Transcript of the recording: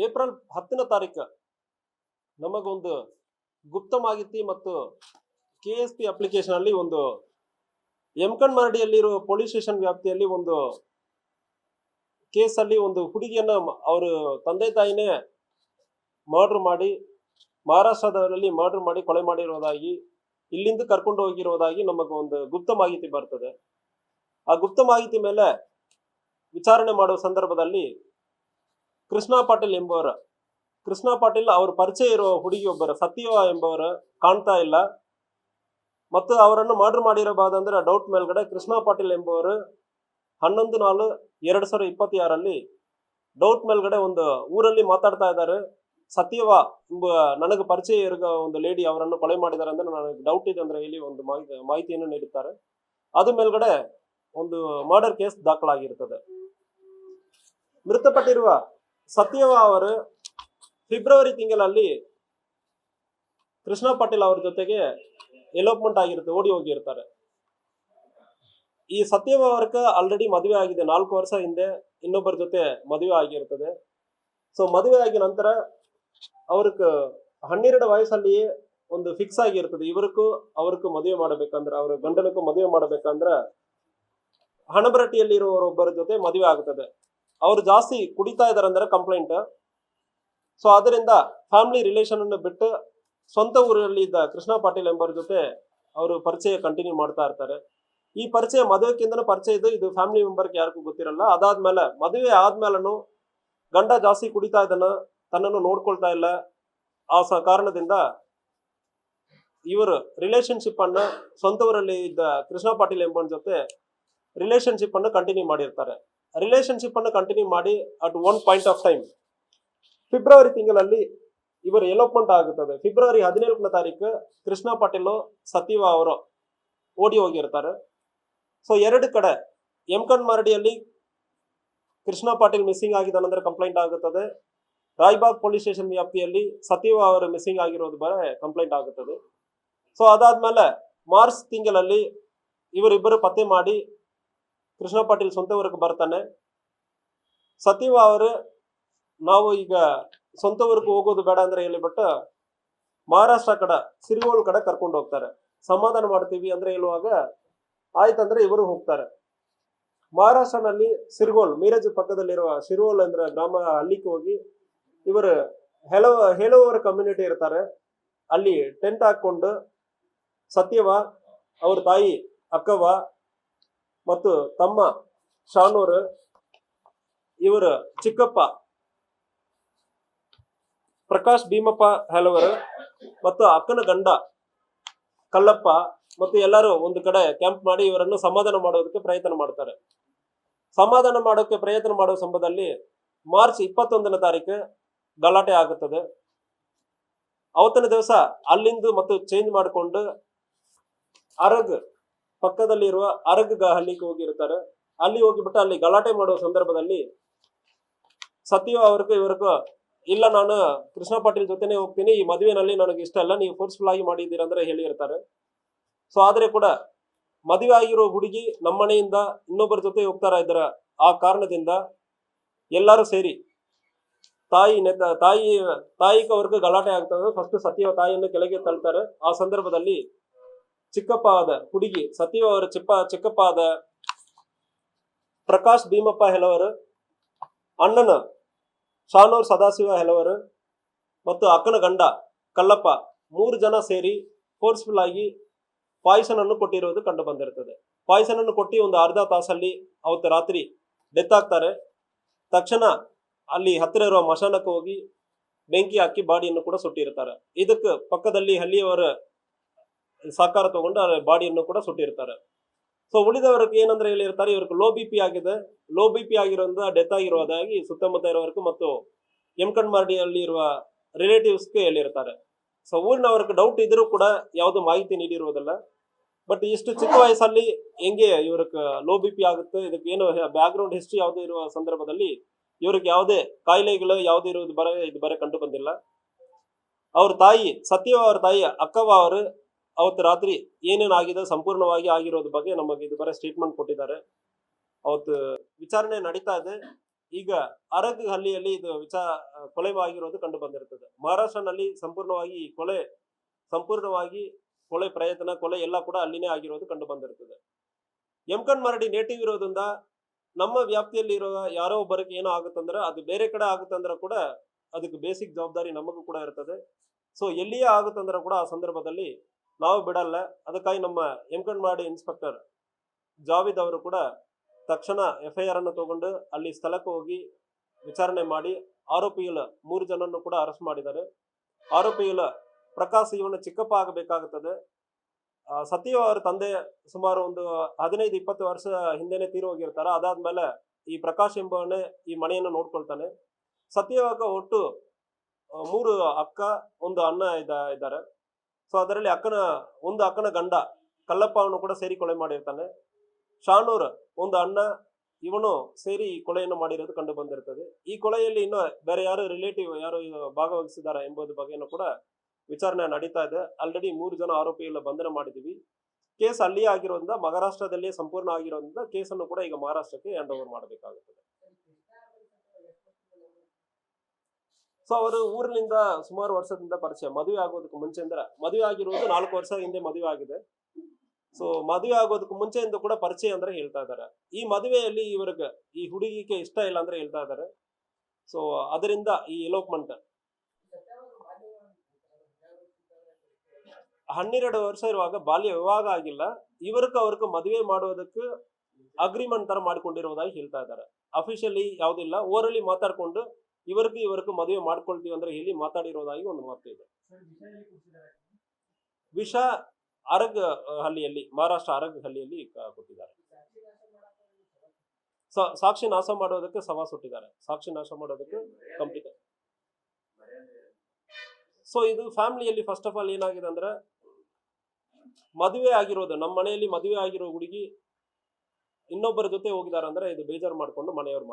April 10ನೇ ತಾರೀಕು ನಮಗೊಂದು ಗುಪ್ತ ಮಾಹಿತಿ ಮತ್ತು KSP ಅಪ್ಲಿಕೇಶನ್ ಅಲ್ಲಿ ಒಂದು ಯಮಕನಮರಡಿಯಲ್ಲಿರುವ ಪೊಲೀಸ್ ಸ್ಟೇಷನ್ ವ್ಯಾಪ್ತಿಯಲ್ಲಿ ಒಂದು ಕೇಸಲ್ಲಿ ಒಂದು ಹುಡುಗಿಯನ್ನ ಅವರು ತಂದೆ ತಾಯಿನೇ ಮರ್ಡರ್ ಮಾಡಿ ಮಹಾರಾಷ್ಟ್ರದಲ್ಲಿ ಮರ್ಡರ್ ಮಾಡಿ ಕೊಲೆ ಮಾಡಿರುವುದಾಗಿ ಇಲ್ಲಿಂದ ಕರ್ಕೊಂಡು ಹೋಗಿರುವುದಾಗಿ ನಮಗೆ ಒಂದು ಗುಪ್ತ ಮಾಹಿತಿ ಬರ್ತದೆ. ಆ ಗುಪ್ತ ಮಾಹಿತಿ ಮೇಲೆ ವಿಚಾರಣೆ ಮಾಡುವ ಸಂದರ್ಭದಲ್ಲಿ ಕೃಷ್ಣ ಪಾಟೀಲ್ ಅವ್ರ ಪರಿಚಯ ಇರುವ ಹುಡುಗಿಯೊಬ್ಬರ ಸತ್ಯವ ಎಂಬವರು ಕಾಣ್ತಾ ಇಲ್ಲ ಮತ್ತು ಅವರನ್ನು ಮರ್ಡರ್ ಮಾಡಿರಬಹುದಂದ್ರೆ ಡೌಟ್ ಮೇಲ್ಗಡೆ ಕೃಷ್ಣ ಪಾಟೀಲ್ ಎಂಬವರು 11/4/2026 ಡೌಟ್ ಮೇಲ್ಗಡೆ ಒಂದು ಊರಲ್ಲಿ ಮಾತಾಡ್ತಾ ಇದ್ದಾರೆ. ಸತ್ಯವ ಎಂಬ ನನಗೆ ಪರಿಚಯ ಇರುವ ಒಂದು ಲೇಡಿ ಅವರನ್ನು ಕೊಲೆ ಮಾಡಿದ್ದಾರೆ ಅಂದ್ರೆ ನನಗೆ ಡೌಟ್ ಇದೆ ಅಂದ್ರೆ ಹೇಳಿ ಒಂದು ಮಾಹಿತಿಯನ್ನು ನೀಡುತ್ತಾರೆ. ಅದು ಮೇಲ್ಗಡೆ ಒಂದು ಮರ್ಡರ್ ಕೇಸ್ ದಾಖಲಾಗಿರುತ್ತದೆ. ಮೃತಪಟ್ಟಿರುವ ಸತ್ಯವ ಅವರು ಫೆಬ್ರವರಿ ತಿಂಗಳಲ್ಲಿ ಕೃಷ್ಣ ಪಾಟೀಲ್ ಅವರ ಜೊತೆಗೆ ಎಲೋಪ್ಮೆಂಟ್ ಆಗಿರುತ್ತೆ, ಓಡಿ ಹೋಗಿರ್ತಾರೆ. ಈ ಸತ್ಯವ ಅವർക്ക് ಆಲ್ರೆಡಿ ಮದುವೆ ಆಗಿದೆ, 4 ವರ್ಷ ಹಿಂದೆ ಇನ್ನೊಬ್ಬರ ಜೊತೆ ಮದುವೆ ಆಗಿರ್ತದೆ. ಸೊ ಮದುವೆ ಆಗಿ ನಂತರ ಅವ್ರಿಗೆ 12 ವಯಸ್ಸಲ್ಲಿ ಒಂದು ಫಿಕ್ಸ್ ಆಗಿರ್ತದೆ, ಅವ್ರಿಗೂ ಮದುವೆ ಮಾಡಬೇಕಂದ್ರೆ, ಅವ್ರ ಗಂಡನಕ್ಕೂ ಮದುವೆ ಮಾಡಬೇಕಂದ್ರೆ ಹಣಬರಟ್ಟಿಯಲ್ಲಿ ಇರುವವರೊಬ್ಬರ ಜೊತೆ ಮದುವೆ ಆಗ್ತದೆ. ಅವ್ರು ಜಾಸ್ತಿ ಕುಡಿತಾ ಇದಾರೆ ಅಂದ್ರೆ ಕಂಪ್ಲೇಂಟ್. ಸೊ ಅದರಿಂದ ಫ್ಯಾಮಿಲಿ ರಿಲೇಷನ್ ಅನ್ನು ಬಿಟ್ಟು ಸ್ವಂತ ಊರಲ್ಲಿ ಇದ್ದ ಕೃಷ್ಣ ಪಾಟೀಲ್ ಎಂಬರ ಜೊತೆ ಅವರು ಪರಿಚಯ ಕಂಟಿನ್ಯೂ ಮಾಡ್ತಾ ಇರ್ತಾರೆ. ಈ ಪರಿಚಯ ಮದುವೆಕ್ಕಿಂತ ಪರಿಚಯ ಇದು ಫ್ಯಾಮಿಲಿ ಮೆಂಬರ್ಗೆ ಯಾರಿಗೂ ಗೊತ್ತಿರಲ್ಲ. ಅದಾದ್ಮೇಲೆ ಮದುವೆ ಆದ್ಮೇಲೂ ಗಂಡ ಜಾಸ್ತಿ ಕುಡಿತಾ ಇದ್ದಾನ, ತನ್ನನ್ನು ನೋಡ್ಕೊಳ್ತಾ ಇಲ್ಲ. ಆ ಕಾರಣದಿಂದ ಇವರು ರಿಲೇಶನ್ಶಿಪ್ ಅನ್ನ ಸ್ವಂತ ಊರಲ್ಲಿ ಇದ್ದ ಕೃಷ್ಣ ಪಾಟೀಲ್ ಎಂಬನ ಜೊತೆ ರಿಲೇಶನ್ಶಿಪ್ ಅನ್ನು ಕಂಟಿನ್ಯೂ ಮಾಡಿರ್ತಾರೆ. ರಿಲೇಶನ್ಶಿಪ್ ಅನ್ನು ಕಂಟಿನ್ಯೂ ಮಾಡಿ at one point of time February ತಿಂಗಳಲ್ಲಿ ಇವರು ಎಲೋಪ್ಮೆಂಟ್ ಆಗುತ್ತದೆ. ಫೆಬ್ರವರಿ 14ನೇ ತಾರೀಕು ಕೃಷ್ಣ ಪಾಟೀಲ್ ಸತ್ಯವ ಅವರು ಓಡಿ ಹೋಗಿರ್ತಾರೆ. ಸೊ 2 ಕಡೆ ಯಮಕನಮರಡಿಯಲ್ಲಿ ಕೃಷ್ಣ ಪಾಟೀಲ್ ಮಿಸ್ಸಿಂಗ್ ಆಗಿದ್ದಾನಂದ್ರೆ ಕಂಪ್ಲೇಂಟ್ ಆಗುತ್ತದೆ. ರಾಯಬಾಗ್ ಪೊಲೀಸ್ ಸ್ಟೇಷನ್ ವ್ಯಾಪ್ತಿಯಲ್ಲಿ ಸತ್ಯವ ಅವರು ಮಿಸ್ಸಿಂಗ್ ಆಗಿರೋದು ಕಂಪ್ಲೇಂಟ್ ಆಗುತ್ತದೆ. ಸೊ ಅದಾದ್ಮೇಲೆ ಮಾರ್ಚ್ ತಿಂಗಳಲ್ಲಿ ಇವರಿಬ್ಬರು ಪತ್ತೆ ಮಾಡಿ ಕೃಷ್ಣ ಪಾಟೀಲ್ ಸ್ವಂತ ಊರಿಗೆ ಬರ್ತಾನೆ. ಸತ್ಯವ ಅವರು ನಾವು ಈಗ ಸ್ವಂತ ಊರಿಗೆ ಹೋಗೋದು ಬೇಡ ಅಂದ್ರೆ ಹೇಳಿಬಿಟ್ಟು ಮಹಾರಾಷ್ಟ್ರ ಕಡೆ ಸಿರಿಗೋಲ್ ಕಡೆ ಕರ್ಕೊಂಡು ಹೋಗ್ತಾರೆ. ಸಮಾಧಾನ ಮಾಡ್ತೀವಿ ಅಂದ್ರೆ ಹೇಳುವಾಗ ಆಯ್ತಂದ್ರೆ ಇವರು ಹೋಗ್ತಾರೆ. ಮಹಾರಾಷ್ಟ್ರನಲ್ಲಿ ಸಿರ್ಗೋಲ್ ಮೀರಜ್ ಪಕ್ಕದಲ್ಲಿರುವ ಶಿರ್ಗೋಲ್ ಅಂದ್ರೆ ಗ್ರಾಮ, ಹಳ್ಳಿಗೆ ಹೋಗಿ ಇವರು ಹೇಳುವವರ ಕಮ್ಯುನಿಟಿ ಇರ್ತಾರೆ. ಅಲ್ಲಿ ಟೆಂಟ್ ಹಾಕೊಂಡು ಸತ್ಯವ, ಅವ್ರ ತಾಯಿ ಅಕ್ಕವ್ವ ಮತ್ತು ತಮ್ಮ ಶಾನೂರ್, ಇವರು ಚಿಕ್ಕಪ್ಪ ಪ್ರಕಾಶ್ ಭೀಮಪ್ಪ ಹೇಳುವರು ಮತ್ತು ಅಕ್ಕನ ಗಂಡ ಕಲ್ಲಪ್ಪ ಮತ್ತು ಎಲ್ಲರೂ ಒಂದು ಕಡೆ ಕ್ಯಾಂಪ್ ಮಾಡಿ ಇವರನ್ನು ಸಮಾಧಾನ ಮಾಡೋದಕ್ಕೆ ಪ್ರಯತ್ನ ಮಾಡ್ತಾರೆ. ಸಮಾಧಾನ ಮಾಡೋಕೆ ಪ್ರಯತ್ನ ಮಾಡುವ ಸಂದರ್ಭದಲ್ಲಿ ಮಾರ್ಚ್ 21ನೇ ತಾರೀಕು ಗಲಾಟೆ ಆಗುತ್ತದೆ. ಅವತ್ತಿನ ದಿವಸ ಅಲ್ಲಿಂದ ಮತ್ತು ಚೇಂಜ್ ಮಾಡಿಕೊಂಡು ಅರಗ್ ಪಕ್ಕದಲ್ಲಿರುವ ಅರಗ್ ಹಳ್ಳಿಗೆ ಹೋಗಿರ್ತಾರೆ. ಅಲ್ಲಿ ಹೋಗಿಬಿಟ್ಟು ಅಲ್ಲಿ ಗಲಾಟೆ ಮಾಡುವ ಸಂದರ್ಭದಲ್ಲಿ ಸತ್ಯವ ಇವ್ರಿಗೂ ಇಲ್ಲ, ನಾನು ಕೃಷ್ಣ ಪಾಟೀಲ್ ಜೊತೆನೆ ಹೋಗ್ತೀನಿ, ಈ ಮದುವೆನಲ್ಲಿ ನನಗೆ ಇಷ್ಟ ಅಲ್ಲ, ನೀವು ಫೋರ್ಸ್ಫುಲ್ ಆಗಿ ಮಾಡಿದ್ದೀರಂದ್ರೆ ಹೇಳಿರ್ತಾರೆ. ಸೊ ಆದ್ರೆ ಕೂಡ ಮದುವೆ ಆಗಿರೋ ಹುಡುಗಿ ನಮ್ಮನೆಯಿಂದ ಇನ್ನೊಬ್ಬರ ಜೊತೆ ಹೋಗ್ತಾರ ಇದ್ರ ಆ ಕಾರಣದಿಂದ ಎಲ್ಲರೂ ಸೇರಿ ತಾಯಿಗೆ ಅವ್ರಿಗೆ ಗಲಾಟೆ ಆಗ್ತದೆ. ಫಸ್ಟ್ ಸತ್ಯವ ತಾಯಿಯನ್ನು ಕೆಳಗೆ ತಳ್ತಾರೆ. ಆ ಸಂದರ್ಭದಲ್ಲಿ ಚಿಕ್ಕಪ್ಪ ಆದ ಹುಡುಗಿ ಸತ್ಯವ ಅವರ ಚಿಕ್ಕಪ್ಪ ಆದ ಪ್ರಕಾಶ್ ಭೀಮಪ್ಪ ಹೇಳುವರು, ಅಣ್ಣನ ಶಾನೂರ್ ಸದಾಶಿವ ಹೇಳುವರು ಮತ್ತು ಅಕ್ಕನ ಗಂಡ ಕಲ್ಲಪ್ಪ 3 ಜನ ಸೇರಿ ಫೋರ್ಸ್ಫುಲ್ ಆಗಿ ಪಾಯ್ಸನ್ ಅನ್ನು ಕೊಟ್ಟಿರುವುದು ಕಂಡು ಬಂದಿರ್ತದೆ. ಪಾಯ್ಸನ್ ಅನ್ನು ಕೊಟ್ಟು ಒಂದು ಅರ್ಧ ತಾಸಲ್ಲಿ ಅವತ್ತು ರಾತ್ರಿ ಡೆತ್ ಆಗ್ತಾರೆ. ತಕ್ಷಣ ಅಲ್ಲಿ ಹತ್ತಿರ ಇರುವ ಮಶಾನಕ್ಕೆ ಹೋಗಿ ಬೆಂಕಿ ಹಾಕಿ ಬಾಡಿಯನ್ನು ಕೂಡ ಸುಟ್ಟಿರ್ತಾರೆ. ಇದಕ್ಕೆ ಪಕ್ಕದಲ್ಲಿ ಹಳ್ಳಿಯವರ ಸಹಕಾರ ತಗೊಂಡು ಬಾಡಿಯನ್ನು ಕೂಡ ಸುಟ್ಟಿರ್ತಾರೆ. ಸೊ ಉಳಿದವರಿಗೆ ಏನಂದ್ರೆ ಹೇಳಿರ್ತಾರೆ, ಇವ್ರಿಗೆ ಲೋ ಬಿ ಪಿ ಆಗಿದೆ, ಲೋ ಬಿ ಪಿ ಆಗಿರೋದ್ರಿಂದ ಡೆತ್ ಆಗಿರೋದಾಗಿ ಸುತ್ತಮುತ್ತ ಇರೋವರೆಗೂ ಮತ್ತು ಯಮಕನಮರಡಿಯಲ್ಲಿ ಇರುವ ರಿಲೇಟಿವ್ಸ್ಗೆ ಹೇಳಿರ್ತಾರೆ. ಸೊ ಊರಿನವ್ರಿಗೆ ಡೌಟ್ ಇದ್ರೂ ಕೂಡ ಯಾವುದು ಮಾಹಿತಿ ನೀಡಿರುವುದಿಲ್ಲ. ಬಟ್ ಇಷ್ಟು ಚಿಕ್ಕ ವಯಸ್ಸಲ್ಲಿ ಹೆಂಗೆ ಇವ್ರಿಗೆ ಲೋ ಬಿ ಪಿ ಆಗುತ್ತೆ, ಇದಕ್ಕೆ ಏನು ಬ್ಯಾಕ್ ಗ್ರೌಂಡ್ ಹಿಸ್ಟ್ರಿ ಯಾವುದೇ ಇರುವ ಸಂದರ್ಭದಲ್ಲಿ ಇವ್ರಿಗೆ ಯಾವುದೇ ಕಾಯಿಲೆಗಳು ಯಾವುದೇ ಇದು ಬರ ಕಂಡು ಬಂದಿಲ್ಲ. ಅವ್ರ ತಾಯಿ ಸತ್ಯವ, ಅವ್ರ ತಾಯಿ ಅಕ್ಕವ್ವ ಅವರು ಅವತ್ತು ರಾತ್ರಿ ಏನೇನಾಗಿದೆ ಸಂಪೂರ್ಣವಾಗಿ ಆಗಿರೋದ್ರ ಬಗ್ಗೆ ನಮಗೆ ಇದು ಸ್ಟೇಟ್ಮೆಂಟ್ ಕೊಟ್ಟಿದ್ದಾರೆ. ಅವತ್ತು ವಿಚಾರಣೆ ನಡೀತಾ ಇದೆ. ಈಗ ಅರಗ್ ಹಳ್ಳಿಯಲ್ಲಿ ಇದು ಕೊಲೆ ಆಗಿರೋದು ಕಂಡು ಬಂದಿರುತ್ತದೆ. ಮಹಾರಾಷ್ಟ್ರನಲ್ಲಿ ಸಂಪೂರ್ಣವಾಗಿ ಕೊಲೆ ಪ್ರಯತ್ನ, ಕೊಲೆ ಎಲ್ಲ ಕೂಡ ಅಲ್ಲಿನೇ ಆಗಿರೋದು ಕಂಡು ಬಂದಿರುತ್ತದೆ. ಯಮಕನ್ ಮರಡಿ ನೇಟಿವ್ ಇರೋದ್ರಿಂದ ನಮ್ಮ ವ್ಯಾಪ್ತಿಯಲ್ಲಿ ಇರೋ ಯಾರೋ ಒಬ್ಬರಿಗೆ ಏನೋ ಆಗುತ್ತಂದ್ರೆ ಅದು ಬೇರೆ ಕಡೆ ಆಗುತ್ತಂದ್ರೆ ಕೂಡ ಅದಕ್ಕೆ ಬೇಸಿಕ್ ಜವಾಬ್ದಾರಿ ನಮಗೂ ಕೂಡ ಇರ್ತದೆ. ಸೊ ಎಲ್ಲಿಯೇ ಆಗುತ್ತಂದ್ರೆ ಕೂಡ ಆ ಸಂದರ್ಭದಲ್ಲಿ ನಾವು ಬಿಡಲ್ಲ. ಅದಕ್ಕಾಗಿ ನಮ್ಮ ಯಮಕನ್ ಮರಡಿ ಇನ್ಸ್ಪೆಕ್ಟರ್ ಜಾವೇದ್ ಅವರು ಕೂಡ ತಕ್ಷಣ FIR ಅನ್ನು ತಗೊಂಡು ಅಲ್ಲಿ ಸ್ಥಳಕ್ಕೆ ಹೋಗಿ ವಿಚಾರಣೆ ಮಾಡಿ ಆರೋಪಿಗಳ 3 ಜನನ್ನು ಕೂಡ ಅರೆಸ್ಟ್ ಮಾಡಿದ್ದಾರೆ. ಆರೋಪಿಗಳ ಪ್ರಕಾಶ್ ಇವನ ಚಿಕ್ಕಪ್ಪ ಆಗಬೇಕಾಗುತ್ತದೆ. ಸತ್ಯ ಅವರ ತಂದೆ ಸುಮಾರು ಒಂದು 15-20 ವರ್ಷ ಹಿಂದೆನೆ ತೀರಿ ಹೋಗಿರ್ತಾರೆ. ಅದಾದ್ಮೇಲೆ ಈ ಪ್ರಕಾಶ್ ಎಂಬವನೇ ಈ ಮನೆಯನ್ನು ನೋಡ್ಕೊಳ್ತಾನೆ. ಸತ್ಯವಾಗ ಒಟ್ಟು 3 ಅಕ್ಕ, 1 ಅಣ್ಣ ಇದ್ದಾರೆ. ಸೊ ಅದರಲ್ಲಿ ಒಂದು ಅಕ್ಕನ ಗಂಡ ಕಲ್ಲಪ್ಪ ಅವನು ಕೂಡ ಸೇರಿ ಕೊಲೆ ಮಾಡಿರ್ತಾನೆ. ಶಾನೂರ್ 1 ಅಣ್ಣ, ಇವನು ಸೇರಿ ಕೊಲೆಯನ್ನು ಮಾಡಿರೋದು ಕಂಡು ಬಂದಿರ್ತದೆ. ಈ ಕೊಲೆಯಲ್ಲಿ ಇನ್ನು ಬೇರೆ ಯಾರು ರಿಲೇಟಿವ್ ಯಾರು ಭಾಗವಹಿಸಿದ್ದಾರೆ ಎಂಬುದ್ರ ಬಗ್ಗೆನೂ ಕೂಡ ವಿಚಾರಣೆ ನಡೀತಾ ಇದೆ. ಆಲ್ರೆಡಿ 3 ಜನ ಆರೋಪಿಗಳ ಬಂಧನ ಮಾಡಿದೀವಿ. ಕೇಸ್ ಅಲ್ಲಿಯೇ ಆಗಿರೋದ್ರಿಂದ, ಮಹಾರಾಷ್ಟ್ರದಲ್ಲಿಯೇ ಸಂಪೂರ್ಣ ಆಗಿರೋದ್ರಿಂದ ಕೇಸನ್ನು ಕೂಡ ಈಗ ಮಹಾರಾಷ್ಟ್ರಕ್ಕೆ ಹ್ಯಾಂಡ್ ಓವರ್ ಮಾಡಬೇಕಾಗುತ್ತದೆ. ಸೊ ಅವರು ಊರಿನಿಂದ ಸುಮಾರು ವರ್ಷದಿಂದ ಪರಿಚಯ. ಮದುವೆ ಆಗೋದಕ್ಕೆ ಮುಂಚೆಯಿಂದ, ಮದುವೆ ಆಗಿರೋದು 4 ವರ್ಷ ಹಿಂದೆ ಮದುವೆ ಆಗಿದೆ. ಸೊ ಮದುವೆ ಆಗೋದಕ್ಕೆ ಮುಂಚೆಯಿಂದ ಕೂಡ ಪರಿಚಯ ಅಂದ್ರೆ ಹೇಳ್ತಾ ಇದ್ದಾರೆ. ಈ ಮದುವೆಯಲ್ಲಿ ಇವ್ರಿಗೆ ಈ ಹುಡುಗಿಗೆ ಇಷ್ಟ ಇಲ್ಲ ಅಂದ್ರೆ ಹೇಳ್ತಾ ಇದ್ದಾರೆ. ಸೊ ಅದರಿಂದ ಈ ಎಲೋಪ್ಮೆಂಟ್ 12 ವರ್ಷ ಇರುವಾಗ ಬಾಲ್ಯ ವಿವಾಹ ಆಗಿಲ್ಲ. ಅವ್ರಿಗೆ ಮದುವೆ ಮಾಡೋದಕ್ಕೆ ಅಗ್ರಿಮೆಂಟ್ ತರ ಮಾಡ್ಕೊಂಡಿರೋದಾಗಿ ಹೇಳ್ತಾ ಇದ್ದಾರೆ. ಅಫಿಷಿಯಲಿ ಯಾವುದಿಲ್ಲ, ಓರಲಿ ಮಾತಾಡ್ಕೊಂಡು ಇವರಿಗೆ ಮದುವೆ ಮಾಡ್ಕೊಳ್ತೀವಿ ಅಂದ್ರೆ ಹೇಳಿ ಮಾತಾಡಿರೋದಾಗಿ ಒಂದು ಮಾತು ಇದೆ. ವಿಷ ಅರಗ್ ಹಳ್ಳಿಯಲ್ಲಿ, ಮಹಾರಾಷ್ಟ್ರ ಅರಗ್ ಹಳ್ಳಿಯಲ್ಲಿ ಕೊಟ್ಟಿದ್ದಾರೆ. ಸಾಕ್ಷಿ ನಾಶ ಮಾಡೋದಕ್ಕೆ ಸವಾ ಸುಟ್ಟಿದ್ದಾರೆ. ಸಾಕ್ಷಿ ನಾಶ ಮಾಡೋದಕ್ಕೆ ಕಂಪ್ಲೀಟ್. ಸೊ ಇದು ಫ್ಯಾಮಿಲಿಯಲ್ಲಿ ಫಸ್ಟ್ ಆಫ್ ಆಲ್ ಏನಾಗಿದೆ ಅಂದ್ರೆ, ಮದುವೆ ಆಗಿರೋದು, ನಮ್ಮ ಮನೆಯಲ್ಲಿ ಮದುವೆ ಆಗಿರೋ ಹುಡುಗಿ ಇನ್ನೊಬ್ಬರ ಜೊತೆ ಹೋಗಿದ್ದಾರೆ ಅಂದ್ರೆ ಇದು ಬೇಜಾರು ಮಾಡ್ಕೊಂಡು ಮನೆಯವ್ರು